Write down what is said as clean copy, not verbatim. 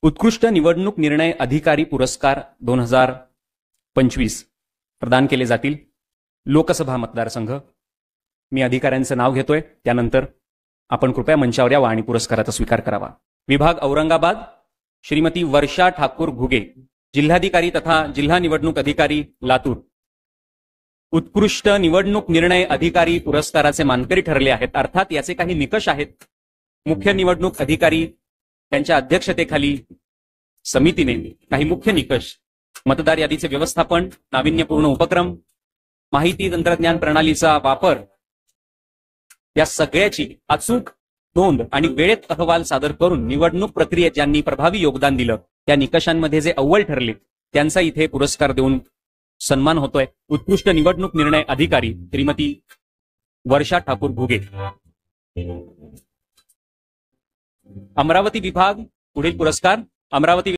उत्कृष्ट निवडणूक निर्णय अधिकारी पुरस्कार 2025 प्रदान केले जातील। लोकसभा मतदारसंघ, मी अधिकाऱ्यांचं नाव घेतोय, त्यानंतर आपण कृपया मंचावर यावा आणि पुरस्काराचा स्वीकार करावा। विभाग औरंगाबाद, श्रीमती वर्षा ठाकूर घुगे, जिल्हाधिकारी तथा जिल्हा निवडणूक अधिकारी लातूर, उत्कृष्ट निवडणूक निर्णय अधिकारी पुरस्काराचे मानकरी ठरले आहेत। अर्थात याचे काही निकष आहेत। मुख्य निवडणूक अधिकारी त्यांच्या अध्यक्षतेखाली समितीने काही मुख्य निकष, मतदार यादीचे व्यवस्थापन, नाविन्यपूर्ण उपक्रम, माहिती तंत्रज्ञान प्रणालीचा वापर, या सगळ्याची अचूक नोंद आणि वेळेत अहवाल सादर करून निवडणूक प्रक्रियेत ज्यांनी प्रभावी योगदान दिलं त्या निकषांमध्ये जे अव्वल ठरले त्यांचा इथे पुरस्कार देऊन सन्मान होतोय। उत्कृष्ट निवडणूक निर्णय अधिकारी श्रीमती वर्षा ठाकूर घुगे। अमरावती विभाग, पुढील पुरस्कार अमरावती